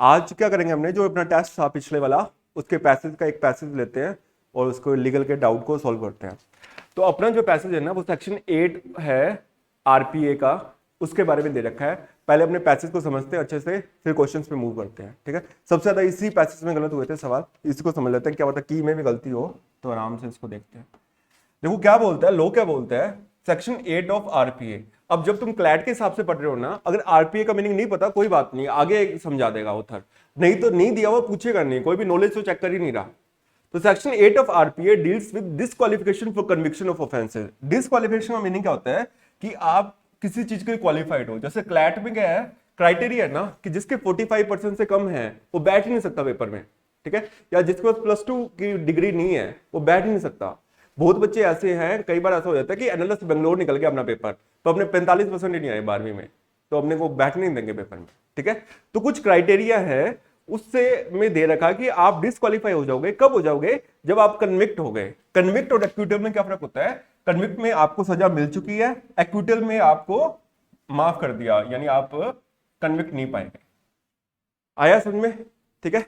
आज क्या करेंगे, हमने जो अपना टेस्ट था पिछले वाला, उसके पैसेज का एक पैसेज लेते हैं और उसको लीगल के डाउट को सॉल्व करते हैं। तो अपना जो पैसेज है ना वो सेक्शन 8 है आरपीए का, उसके बारे में दे रखा है। पहले अपने पैसेज को समझते हैं अच्छे से, फिर क्वेश्चंस पे मूव करते हैं। ठीक है, सबसे ज्यादा इसी पैसेज में गलत हुए थे सवाल, इसको समझ लेते हैं, क्या पता की में भी गलती हो, तो आराम से इसको देखते हैं। देखो क्या बोलता है, लो क्या बोलता है, सेक्शन 8 ऑफ आरपीए। अब जब तुम क्लैट के हिसाब से पढ़ रहे हो ना, अगर आरपीए का मीनिंग नहीं पता कोई बात नहीं, आगे समझा देगा ऑथर, नहीं तो नहीं दिया हुआ पूछेगा नहीं, कोई भी नॉलेज तो चेक कर ही नहीं रहा। तो section 8 of RPA deals with disqualification for conviction of offences. Disqualification का मीनिंग क्या होता है कि आप किसी चीज के क्वालिफाइड हो। जैसे क्लैट में क्या है, क्राइटेरिया है ना कि जिसके 45% से कम है वो बैठ ही नहीं सकता पेपर में। ठीक है, या जिसके पास +2 की डिग्री नहीं है वो बैठ ही नहीं सकता। बहुत बच्चे ऐसे हैं, कई बार ऐसा हो जाता है कि एनालिस्ट बेंगलोर निकल गया अपना पेपर, तो अपने 45% ही नहीं आए 12वीं में, तो अपने को बैठने नहीं देंगे पेपर में। ठीक है, तो कुछ क्राइटेरिया है उससे में दे रखा कि आप डिस्क्वालीफाई हो जाओगे, कब हो जाओगे, जब आप कन्विक्ट हो गए। कन्विक्ट और एक्विटल में क्या फर्क होता है, कन्विक्ट में आपको सजा मिल चुकी है, एक्विटल में आपको माफ कर दिया, यानी आप कन्विक्ट नहीं पाएंगे। आया समझ में? ठीक है,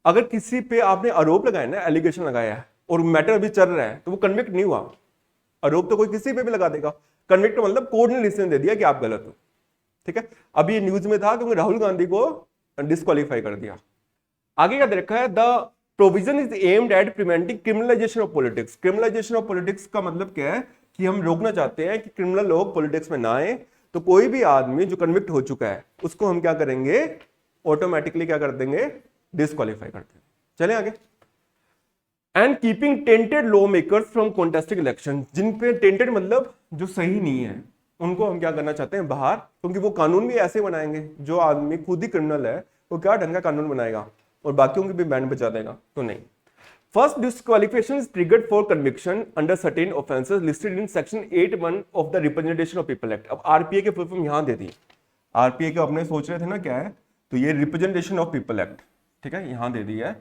अगर किसी पे आपने आरोप लगाया ना, एलिगेशन लगाया है और मैटर अभी चल रहा है, तो वो कन्विक्ट नहीं हुआ। आरोप तो कोई किसी पे भी लगा देगा, कन्विक्ट मतलब कोर्ट ने डिसीजन दे दिया कि आप गलत हो। ठीक है, अभी ये न्यूज में था क्योंकि राहुल गांधी को डिस्क्वालीफाई कर दिया। आगे क्या दे रखा है, the provision is aimed at preventing criminalisation of politics. Criminalisation of politics का मतलब क्या है कि हम रोकना चाहते हैं कि क्रिमिनल लोग पॉलिटिक्स में ना आए। तो कोई भी आदमी जो कन्विक्ट हो चुका है उसको हम क्या करेंगे, ऑटोमेटिकली क्या कर देंगे, डिस्क्वालीफाई कर देंगे। चले आगे। And keeping tainted law makers from contesting election. जिन पे टेंटेड मतलब जो सही नहीं है, उनको हम क्या करना चाहते हैं, बाहर, क्योंकि वो कानून भी ऐसे बनाएंगे, जो आदमी खुद ही क्रिमिनल है वो क्या ढंग का कानून बनाएगा और बाकियों की भी बैंड बचा देगा, तो नहीं। First disqualification is triggered for conviction under certain offences listed in section 8(1) of the representation of people act. अब आरपीए के फुल फॉर्म यहां दे दी। आरपीए के अपने सोच रहे थे ना क्या है, तो ये रिप्रेजेंटेशन ऑफ पीपल एक्ट, ठीक है, यहां दे दी है।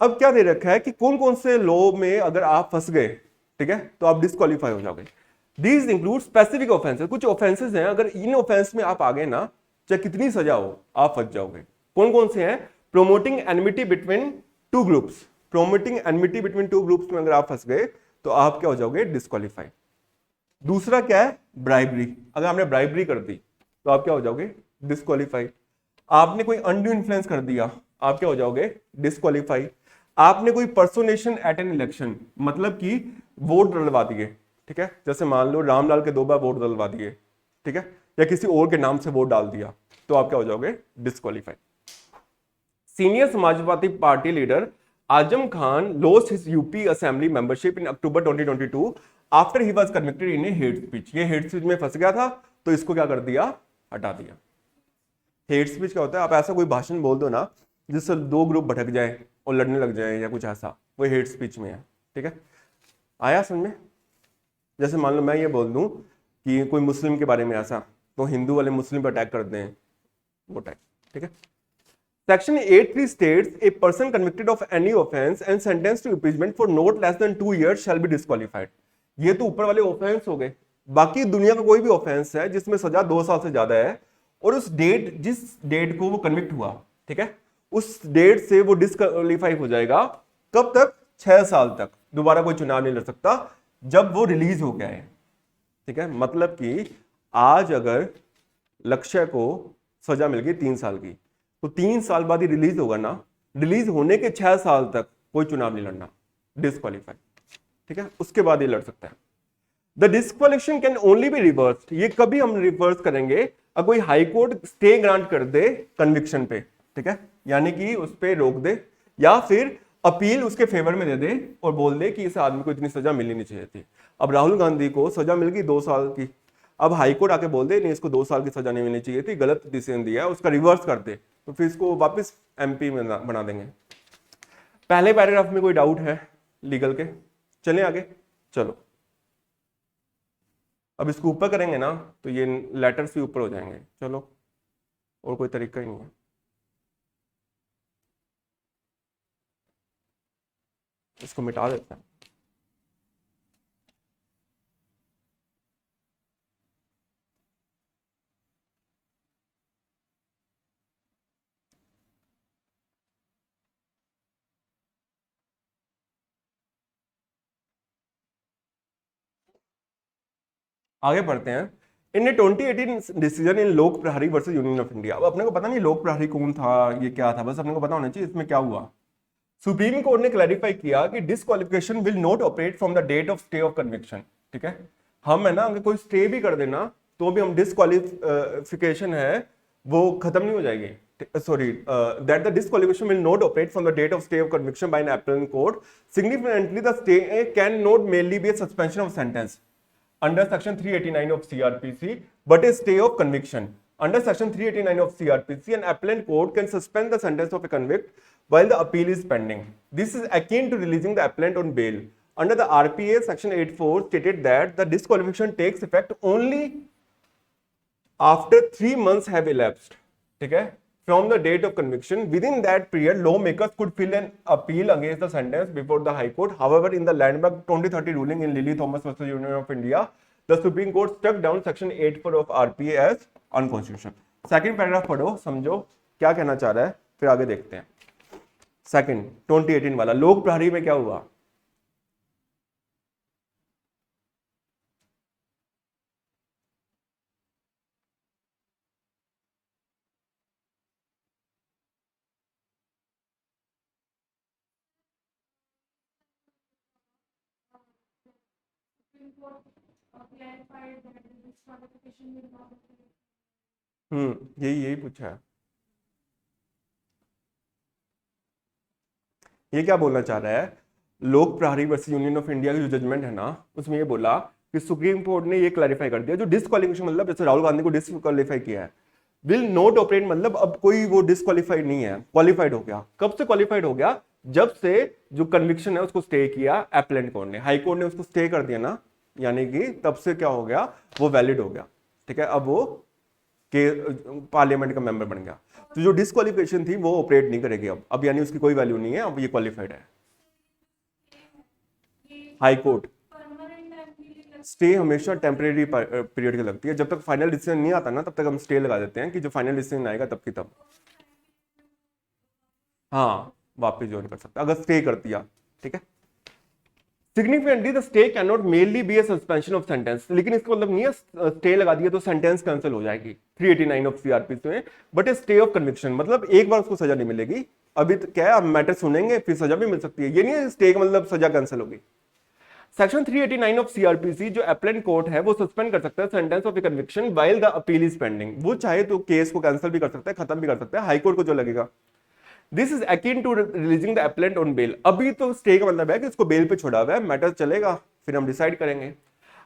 अब क्या दे रखा है कि कौन कौन से लॉ में अगर आप फंस गए, ठीक है, तो आप डिस्क्वालीफाई हो जाओगे। These include specific offences. कुछ ऑफेंसेस हैं, अगर इन ऑफेंस में आप आ गए ना, चाहे कितनी सजा हो, आप फंस जाओगे। कौन कौन से हैं, promoting enmity between two groups. Promoting enmity between two groups में अगर आप फंस गए तो आप क्या हो जाओगे, डिस्क्वालीफाई। दूसरा क्या है, ब्राइबरी। अगर आपने ब्राइबरी कर दी तो आप क्या हो जाओगे, डिस्क्वालीफाई। आपने कोई अनड्यू इन्फ्लुएंस कर दिया, आप क्या हो जाओगे, डिस्क्वालीफाई। आपने कोई पर्सोनेशन एट एन इलेक्शन, मतलब कि वोट डलवा दिए, ठीक है, जैसे मान लो रामलाल के 2 बार वोट डलवा दिए, ठीक है, या किसी और के नाम से वोट डाल दिया, तो आप क्या हो जाओगे, disqualify. Senior Samajwadi party leader Azam Khan lost his UP assembly membership in October 2022 after he was convicted in A hate speech. ये हेट स्पीच में फंस गया था, तो इसको क्या कर दिया, हटा दिया। हेट स्पीच क्या होता है, आप ऐसा कोई भाषण बोल दो ना जिससे 2 ग्रुप भटक जाए और लड़ने लग जाए या कुछ ऐसा, वो हेट स्पीच में है। ठीक है, आया समझ में? जैसे मान लो मैं ये बोल दूं कि कोई मुस्लिम के बारे में ऐसा, तो हिंदू वाले मुस्लिम पर अटैक कर दें, वो टाइप। ठीक है, Section 8(3) states a person convicted of any offense and sentenced to imprisonment for not less than 2 years shall be disqualified. ये तो ऊपर वाले ऑफेंस हो गए। बाकी दुनिया का कोई भी ऑफेंस है जिसमें सजा 2 साल से ज्यादा है और उस डेट, जिस डेट को वो कन्विक्ट हुआ, ठीक है, उस डेट से वो डिस्क्वालीफाई हो जाएगा। कब तक, 6 साल तक दोबारा कोई चुनाव नहीं लड़ सकता जब वो रिलीज हो गया है। ठीक है, मतलब कि आज अगर लक्ष्य को सजा मिल गई 3 साल की, तो 3 साल बाद ही रिलीज होगा ना, रिलीज होने के 6 साल तक कोई चुनाव नहीं लड़ना, डिस्क्वालीफाई। ठीक है, उसके बाद ही लड़ सकता है। The disqualification can only be reversed. ये कभी हम रिवर्स करेंगे अगर कोई हाई कोर्ट स्टे ग्रांट कर दे कन्विक्शन पे, ठीक है, यानी कि उस पर रोक दे, या फिर अपील उसके फेवर में दे दे और बोल दे कि इस आदमी को इतनी सजा मिलनी नहीं चाहिए थी। अब राहुल गांधी को सजा मिल गई 2 साल की, अब हाईकोर्ट आके बोल दे नहीं, इसको 2 साल की सजा नहीं मिलनी चाहिए थी, गलत डिसीजन दिया है, उसका रिवर्स कर दे, तो फिर इसको वापस एमपी में बना देंगे। पहले पैराग्राफ में कोई डाउट है लीगल के? चलें आगे, चलो। अब इसको ऊपर करेंगे ना तो ये लेटर्स भी ऊपर हो जाएंगे। चलो, और कोई तरीका ही नहीं है। इसको मिटा देते हैं। आगे पढ़ते हैं। इन 2018 डिसीजन इन लोक प्रहरी वर्सेस यूनियन ऑफ इंडिया। अब अपने को पता नहीं लोक प्रहरी कौन था, ये क्या था, बस अपने को पता होना चाहिए इसमें क्या हुआ। सुप्रीम कोर्ट ने क्लैरिफाई किया कि disqualification will not operate from the date of stay of conviction. ठीक है, हम है ना अगर कोई स्टे भी कर देना तो भी हम डिसक्वालिफिकेशन है वो खत्म नहीं हो जाएगी। Sorry, that the disqualification will not operate from the date of stay of conviction by an appellate court. Significantly, the stay cannot merely be a suspension of sentence under section 389 of CRPC, but a stay of conviction. Under section 389 of CRPC, an appellate court can suspend the sentence of a convict while the appeal is pending. This is akin to releasing the appellant on bail. Under the RPA, section 84 stated that the disqualification takes effect only after 3 months have elapsed. ठीक है, from the date of conviction. Within that period, lawmakers could file an appeal against the sentence before the High Court. However, in the landmark 2030 ruling in Lily Thomas versus Union of India, the Supreme Court struck down section 84 of RPA as unconstitutional. Second paragraph पढ़ो, समझो क्या कहना चाह रहा है, फिर आगे देखते हैं। सेकंड 2018 वाला लोक प्रहरी में क्या हुआ। यही पूछा है। ये क्या बोलना चाह रहा है, लोक प्रहरी वर्सेस यूनियन ऑफ इंडिया की जो जजमेंट है ना, उसमें ये बोला कि सुप्रीम कोर्ट ने ये क्लैरिफाई कर दिया जो डिसक्वालिफिकेशन, मतलब जैसे राहुल गांधी को डिसक्वालीफाई किया है, विल नॉट ऑपरेट, मतलब अब कोई वो डिसक्वालीफाइड नहीं है, क्वालिफाइड हो गया। कब से क्वालिफाइड हो गया, जब से जो कन्विक्शन है उसको स्टे किया एपलेंट कोर्ट ने, हाई कोर्ट ने उसको स्टे कर दिया ना, यानी कि तब से क्या हो गया, वो वैलिड हो गया। ठीक है, अब वो के पार्लियामेंट का मेंबर बन गया। तो जो डिसक्वालिफिकेशन थी वो ऑपरेट नहीं करेगी अब यानी उसकी कोई वैल्यू नहीं है, अब ये क्वालिफाइड है। हाई कोर्ट स्टे हमेशा टेम्परेरी पीरियड की लगती है, जब तक फाइनल डिसीजन नहीं आता ना तब तक हम स्टे लगा देते हैं कि जो फाइनल डिसीजन आएगा तब की तब, हाँ वापस ज्वाइन कर सकते अगर स्टे कर दिया। ठीक है, significantly the stay can not merely be a suspension of sentence, लेकिन इसका मतलब नहीं है स्टे लगा दिया तो सेंटेंस कैंसिल हो जाएगी 389 ऑफ सीआरपीसी में, but A stay of conviction, मतलब एक बार उसको सजा नहीं मिलेगी। अभी तो क्या है, अब मैटर सुनेंगे फिर सजा भी मिल सकती है, ये नहीं है स्टे का मतलब सजा कैंसिल होगी। सेक्शन 389 ऑफ सीआरपीसी जो अपीलेंट कोर्ट है वो सस्पेंड कर सकता है sentence of A conviction while the appeal is pending, वो चाहे तो केस को कैंसिल भी कर सकता है, खत्म भी कर सकता है, हाई कोर्ट को जो लगेगा। This is akin to releasing the appellant on bail, अभी तो स्टे का मतलब है कि उसको बेल पे छोड़ा हुआ है, मैटर चलेगा फिर हम डिसाइड करेंगे।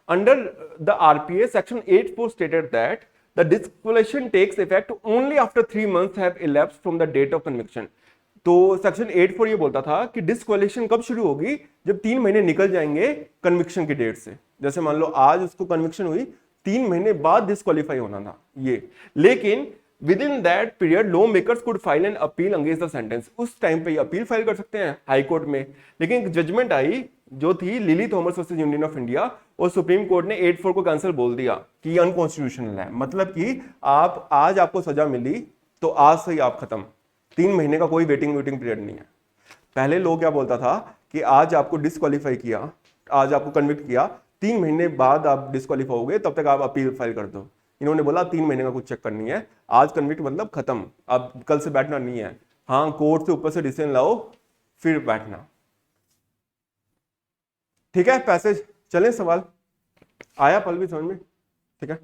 Under the RPA section 84 stated that the disqualification takes effect only after 3 months have elapsed from the date of conviction. तो सेक्शन 84 ये बोलता था कि डिस्क्वालिफिकेशन कब शुरू होगी, जब 3 महीने निकल जाएंगे कन्विक्शन की डेट से। जैसे मान लो आज उसको कन्विक्शन हुई, 3 महीने बाद डिस्क्वालीफाई होना था ये, लेकिन with in that period law makers could file an appeal against the sentence, उस टाइम पे अपील फाइल कर सकते हैं हाई कोर्ट में। लेकिन एक जजमेंट आई जो थी lily Thomas versus union of India, और सुप्रीम कोर्ट ने 84 को कैंसिल बोल दिया कि ये अनकॉन्स्टिट्यूशनल है, मतलब कि आप आज आपको सजा मिली तो आज से ही आप खत्म, 3 महीने का कोई वेटिंग पीरियड नहीं है। पहले लोग क्या बोलता था कि आज आपको डिस्क्वालीफाई किया, आज आपको कन्विक्ट किया, 3 महीने बाद आप डिस्क्वालीफाई हो गए, तब तक आप अपील फाइल कर दो। इन्होंने बोला 3 महीने का कुछ चक्कर नहीं है, आज कन्विक्ट मतलब खत्म, अब कल से बैठना नहीं है, हाँ कोर्ट से ऊपर से डिसीजन लाओ फिर बैठना। ठीक है, पैसेज चलें, सवाल आया पल भी समझ में। ठीक है,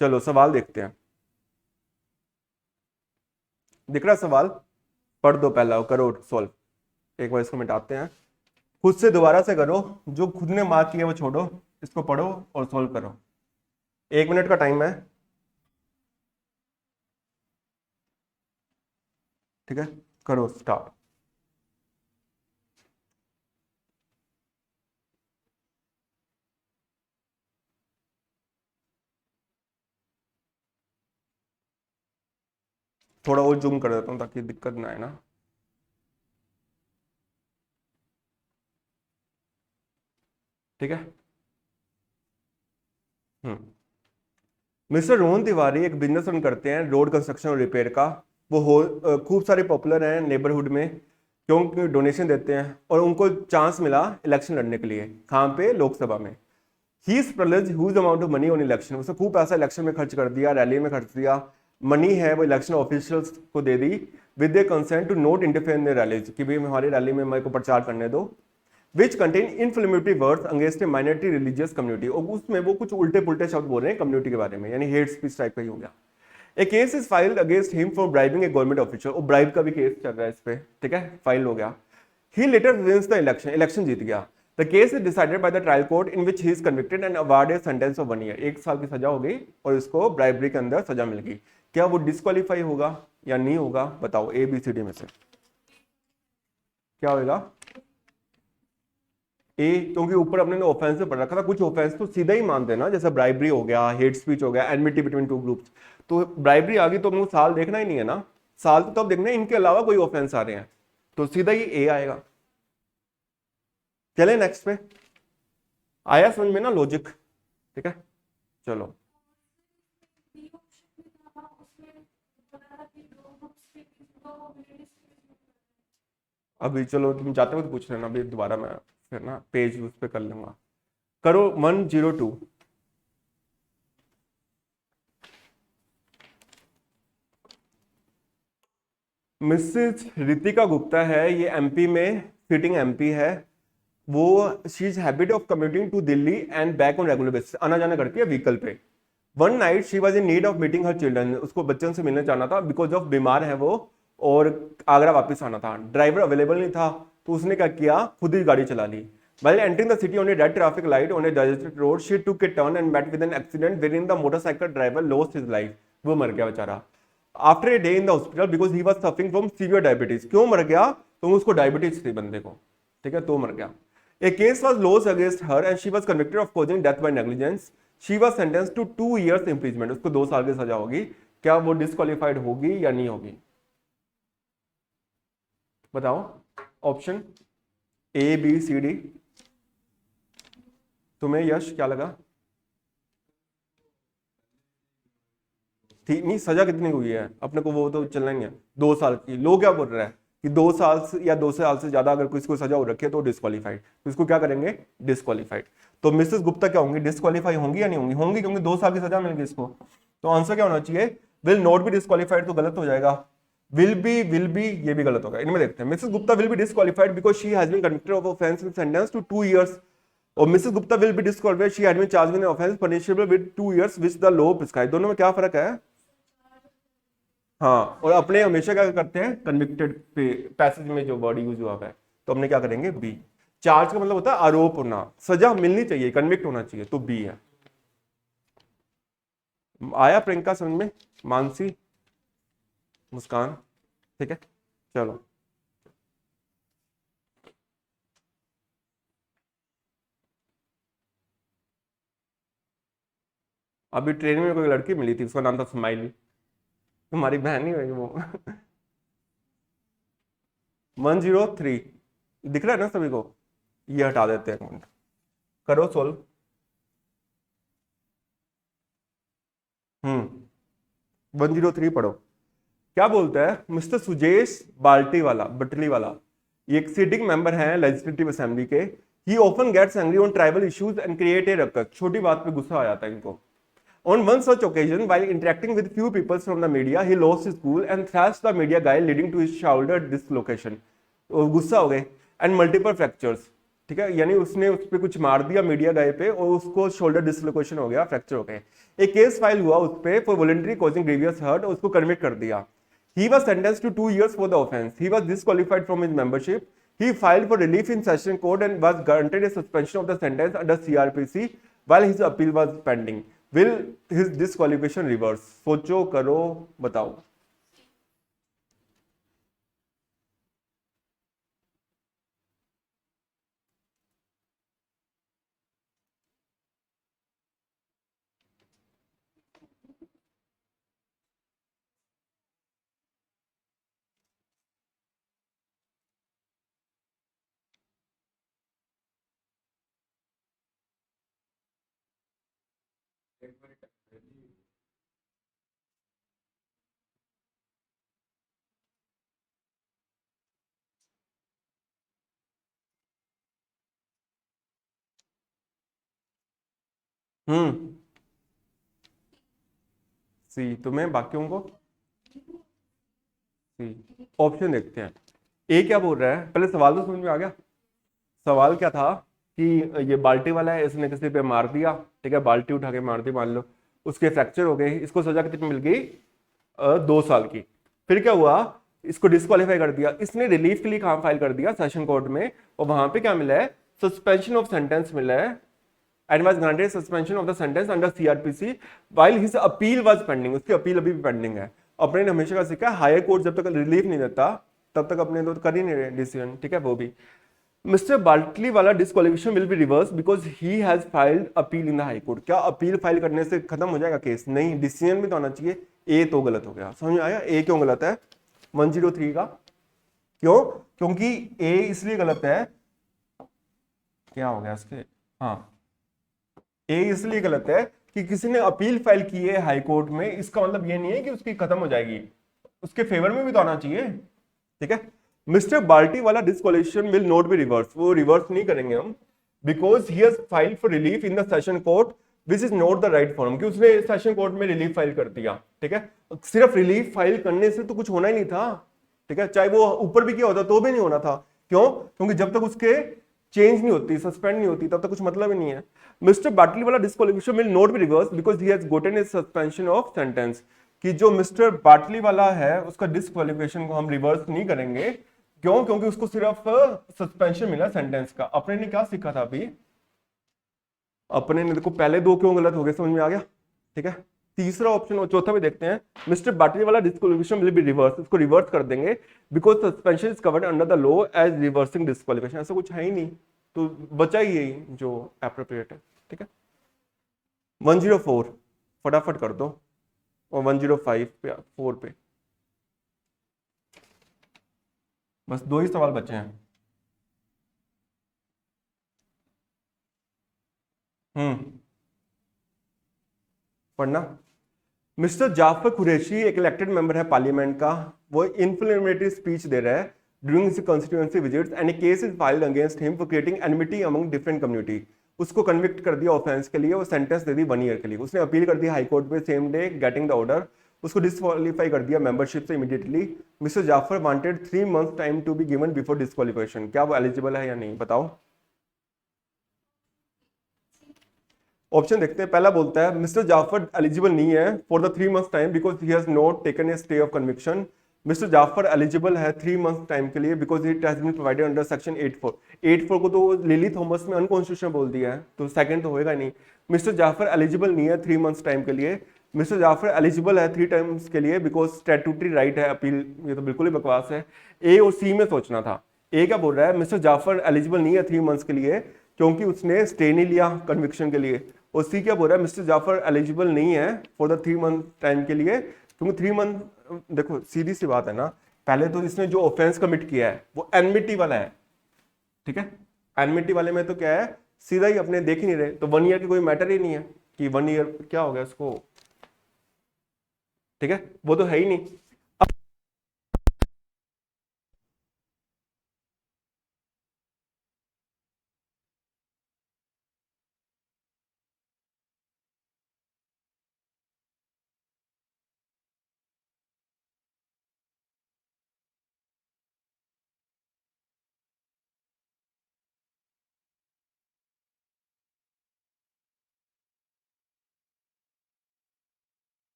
चलो सवाल देखते हैं। दिख रहा सवाल, पढ़ दो पहला, करो सॉल्व, एक बार इसको मिटाते हैं, खुद से दोबारा से करो, जो खुद ने मार्क किया वो छोड़ो, इसको पढ़ो और सॉल्व करो। 1 मिनट का टाइम है। ठीक है, करो स्टार्ट। थोड़ा और जूम कर देता हूं ताकि दिक्कत ना आए ना। ठीक है, मिस्टर रोहन तिवारी एक बिजनेस रन करते हैं रोड कंस्ट्रक्शन और रिपेयर का। वो खूब सारे पॉपुलर हैं नेबरहुड में क्योंकि डोनेशन देते हैं, और उनको चांस मिला इलेक्शन लड़ने के लिए, कहाँ पे, लोकसभा में। He splurge huge amount of money on election, उसने खूब पैसा इलेक्शन में खर्च कर दिया, रैली में खर्च दिया, मनी है वो इलेक्शन ऑफिशियल्स को दे दी with the consent to not interfere in the rallies, कि भाई हमारी रैली में मेरे को प्रचार करने दो, which contain inflammatory words against A minority religious community, और उसमें वो कुछ उल्टे पुल्टे शब्द बोल रहे हैं कम्युनिटी के बारे में, यानी हेट स्पीच टाइप का ही हो गया। A case is filed against him for bribing a government officer, और ब्राइब का भी केस चल रहा है इस पे, ठीक है, फाइल हो गया। He later wins the election, election जीत गया। The case is decided by the trial court in which he is convicted and awarded sentence of 1 year, 1 साल की सजा हो गई और इसको ब्राइबरी के अंदर सजा मिल गई। क्या वो डिस्क्वालीफाई होगा या नहीं होगा, बताओ ए बी सी डी में से क्या होगा? ए, क्योंकि ऊपर अपने ने ऑफेंस पढ़ रखा था, कुछ ऑफेंस तो सीधा ही मानते हैं ना, जैसे ब्राइबरी हो गया, हेट स्पीच हो गया, एनमिटी बिटवीन टू ग्रुप्स, तो ब्राइबरी आ गई तो हमको साल देखना ही नहीं है ना, साल तो तब देखना है इनके अलावा कोई ऑफेंस आ रहे हैं, तो सीधा ही ए आएगा। चले नेक्स्ट पे, आया समझ में ना लॉजिक? ठीक है, चलो अभी चलो तुम जाते हो तो पूछ लेना, अभी दोबारा मैं फिर ना पेज उस पे कर लूंगा। करो 102। मिसेस रितिका गुप्ता है, ये एमपी में सिटिंग एमपी है, वो she is habit of commuting to Delhi and back on regular basis, आना जाना करती है व्हीकल पे। One night she was in need of meeting her children, उसको बच्चों से मिलने जाना था, बिकॉज ऑफ बीमार है वो, और आगरा वापस आना था, ड्राइवर अवेलेबल नहीं था, तो उसने क्या किया, खुद ही गाड़ी चला ली। While entering the city on a red traffic light on a deserted road, she took a turn and met with an accident wherein the motorcycle driver lost his life. वो मर गया बेचारा। After a day in the hospital because he was suffering from severe diabetes. क्यों मर गया? तो उसको diabetes थी बंदे को, ठीक है, तो मर गया। A case was lodged against her and she was convicted of causing death by negligence. She was sentenced to 2 years imprisonment. उसको 2 साल की सजा होगी। क्या वो डिस्क्वालीफाइड होगी या नहीं होगी, बताओ? Option A B C D, तुम्हें यश क्या लगा? ठीक नहीं, सजा कितनी हुई है अपने को वो तो चलना ही है, 2 साल की। लोग क्या बोल रहा है कि 2 साल से या 2 साल से ज्यादा अगर किसी को सजा हो रखी है तो डिस्क्वालीफाइड, तो इसको क्या करेंगे, डिस्क्वालीफाइड। तो मिसेस गुप्ता क्या होंगी, डिस्क्वालीफाई होंगी या नहीं होंगी? होंगी, क्योंकि 2 साल की सजा मिल गई इसको। तो आंसर क्या होना चाहिए, विल नॉट बी डिस्क्वालीफाइड, तो गलत हो जाएगा। विल बी ये भी गलत होगा। इनमें देखते हैं, Mrs Gupta will be disqualified because she has been convicted of offence and sentence to 2 years, और Mrs Gupta will be disqualified she had been charged with an offence punishable with 2 years which the law prescribe. दोनों में क्या फर्क है? हाँ, और अपने हमेशा क्या करते हैं, कन्विक्टेड पे पैसेज में जो वर्ड यूज हुआ है, तो हमने क्या करेंगे, बी। चार्ज का मतलब होता है आरोप होना, सजा मिलनी चाहिए, कन्विक्ट होना चाहिए, तो बी है। आया प्रियंका समझ में, मानसी, मुस्कान? ठीक है, चलो। अभी ट्रेन में कोई लड़की मिली थी, उसका नाम था स्माइली, तुम्हारी बहन नहीं हुई वो? 103 दिख रहा है ना सभी को? ये हटा देते हैं, एक मिनट, करो सोल्व। 103 पढ़ो। क्या बोलता है, मिस्टर सुजेश बाल्टी वाला, बटली वाला, ये एक सिटिंग मेंबर है लेजिस्लेटिव असेंबली के। He often gets angry on tribal issues and create a racket, छोटी बात पे गुस्सा आ जाता है इनको। On one such occasion, while interacting with few people from the media, he lost his cool and thrashed the media guy, leading to his shoulder dislocation. तो गुस्सा हो गए एंड मल्टीपल फ्रैक्चर्स, ठीक है, यानी उसने उस पर कुछ मार दिया मीडिया गाय पे और उसको शोल्डर डिसलोकेशन हो गया, फ्रैक्चर हो गए। एक केस फाइल हुआ उस पर for voluntary causing grievous hurt, और उसको कन्विक्ट कर दिया। He was sentenced to 2 years for the offense. He was disqualified from his membership. He filed for relief in session court and was granted a suspension of the sentence under CRPC while his appeal was pending. Will his disqualification reverse? सोचो, करो, बताओ। हम्म, सी। तुम्हें बाकियों को सी। Option देखते हैं। ए क्या बोल रहा है, पहले सवाल तो समझ में आ गया। सवाल क्या था कि ये बाल्टी वाला है, इसने किसी पे मार दिया, ठीक है, बाल्टी उठा के मार दी मान लो, उसके फ्रैक्चर हो गए, इसको सजा कितनी मिल गई, 2 साल की। फिर क्या हुआ, इसको डिस्क्वालीफाई कर दिया, इसने रिलीफ के लिए कहाँ फाइल कर दिया, सेशन कोर्ट में, और वहां पे क्या मिला है, सस्पेंशन ऑफ सेंटेंस मिला है, and was granted suspension of the sentence under CrPC while his appeal was pending, उसकी अपील अभी भी पेंडिंग है। अपने ने हमेशा का सीखा, हायर कोर्ट जब तक रिलीफ नहीं देता तब तक अपने तो कर ही नहीं रहे डिसीजन, ठीक है। वो भी मिस्टर बाल्टली वाला disqualification will be reverse because he has filed appeal in the high court. क्या अपील फाइल करने से खत्म हो जाएगा केस? नहीं, डिसीजन भी तो आना चाहिए। ए तो गलत हो गया, समझ में आया ए क्यों गलत है 103 का? क्यों? क्योंकि ए इसलिए गलत है, क्या हो गया इसके, हाँ, ए इसलिए गलत है कि किसी ने अपील फाइल की है हाई कोर्ट में, इसका मतलब ये नहीं है कि उसकी खत्म हो जाएगी, उसके फेवर में भी तो आना चाहिए, ठीक है। मिस्टर बाल्टी वाला disqualification will not be reverse, वो रिवर्स नहीं करेंगे हम, because he has filed for relief in the session court which is not the right form, कि उसने सेशन कोर्ट में रिलीफ फाइल कर दिया, ठीक है। सिर्फ रिलीफ फाइल करने से तो कुछ होना ही नहीं था, ठीक है, चाहे वो ऊपर भी किया होता तो भी नहीं होना था। क्यों? क्योंकि जब तक उसके चेंज नहीं होती, सस्पेंड नहीं होती, तब तक कुछ मतलब ही नहीं है। Mister Batliwala disqualification will not be reverse because he has Gotan A suspension of sentence, कि जो मिस्टर बाटली वाला है उसका डिस्क्वालिफिकेशन को हम रिवर्स नहीं करेंगे। क्यों? क्योंकि उसको सिर्फ सस्पेंशन मिला सेंटेंस का। अपने ने क्या सीखा था अभी, अपने ने देखो पहले दो क्यों गलत हो गए, समझ में आ गया, ठीक है। तीसरा ऑप्शन और चौथा भी देखते हैं। Mr Batliwala disqualification will be reverse, इसको रिवर्स कर देंगे because suspension is covered under the law as reversing disqualification. ऐसा कुछ है ही नहीं, तो बचा ही यही जो एप्रोप्रिएट है, ठीक है। 104 फटाफट कर दो, और 105 पे 4 पे बस 2 ही सवाल बचे हैं। पढ़ना। मिस्टर जाफर कुरैशी एक इलेक्टेड मेंबर है पार्लियामेंट का, वो इन्फ्लेमेटरी स्पीच दे रहा है during his constituency visits and a case is filed against him for creating enmity among different community. उसको कन्विक्ट कर दिया ऑफेंस के लिए, वो सेंटेंस दे दी 1 ईयर के लिए। उसने अपील कर दी हाई कोर्ट में same day getting the order, उसको डिस्क्वालीफाई कर दिया मेंबरशिप से immediately. Mr Jafar wanted 3 months time to be given before disqualification. क्या वो एलिजिबल है या नहीं, बताओ। ऑप्शन देखते हैं। पहला बोलता है मिस्टर जाफर एलिजिबल नहीं है for the 3 months time because he has not taken a stay of conviction. Mr Jafar eligible है 3 मंथ्स टाइम के लिए because it has been provided under section 84। 84 को तो लिली थॉमस में अनकॉन्स्टिट्यूशनल बोल दिया है, तो सेकंड तो होएगा नहीं। मिस्टर जाफर एलिजिबल नहीं है 3 मंथ्स टाइम के लिए। मिस्टर जाफर एलिजिबल है 3 टाइम्स के लिए बिकॉज स्टैट्यूटरी राइट है अपील। ये तो बिल्कुल ही बकवास है। ए और सी में सोचना था। ए क्या बोल रहा है, मिस्टर जाफर एलिजिबल नहीं है 3 मंथ्स के लिए क्योंकि उसने स्टे नहीं लिया कन्विक्शन के लिए। और सी क्या बोल रहा है, मिस्टर जाफर एलिजिबल नहीं है फॉर द 3 मंथ टाइम के लिए क्योंकि 3 मंथ, देखो सीधी सी बात है ना, पहले तो इसने जो ऑफेंस कमिट किया है वो एनमिटी वाला है, ठीक है। एनमिटी वाले में तो क्या है, सीधा ही अपने देख ही नहीं रहे, तो 1 ईयर की कोई मैटर ही नहीं है कि 1 ईयर क्या हो गया उसको, ठीक है, वो तो है ही नहीं।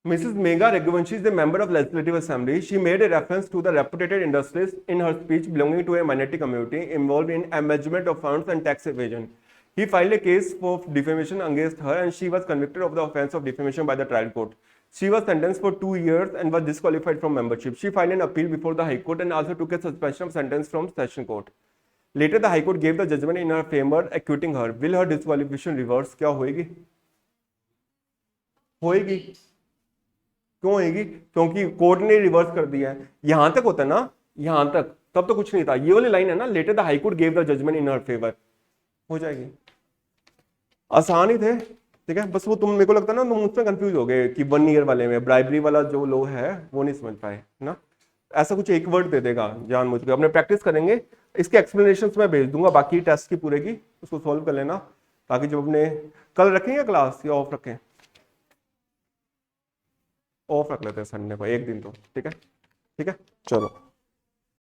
Mrs. Megha Raghuvanshi is a member of Legislative Assembly. She made a reference to the reputed industries in her speech belonging to a minority community involved in embezzlement of funds and tax evasion. He filed a case for defamation against her and she was convicted of the offense of defamation by the trial court. She was sentenced for 2 years and was disqualified from membership. She filed an appeal before the High Court and also took a suspension of sentence from Session Court. Later, the High Court gave the judgment in her favor, acquitting her. Will her disqualification reverse? क्या होएगी? होएगी। क्यों होगी? क्योंकि court ने reverse कर दिया है। यहां तक होता ना, यहां तक तब तो कुछ नहीं था। ये वाली लाइन है ना, later the high court gave the judgment in her favour, हो जाएगी। आसान ही थे, ठीक है, बस वो तुम, मेरे को लगता है ना तुम उसमें कंफ्यूज हो गए कि 1 ईयर वाले में ब्राइबरी वाला जो लो है वो नहीं समझ पाए ना। ऐसा कुछ एक वर्ड दे देगा जान मुझ के, अपने प्रैक्टिस करेंगे, इसके एक्सप्लेनेशंस मैं भेज दूंगा बाकी टेस्ट की पूरे की, उसको सॉल्व कर लेना। बाकी जब अपने कल रखेंगे क्लास या ऑफ रखें? ऑफ रख लेते हैं संडे को एक दिन तो, ठीक है। ठीक है चलो।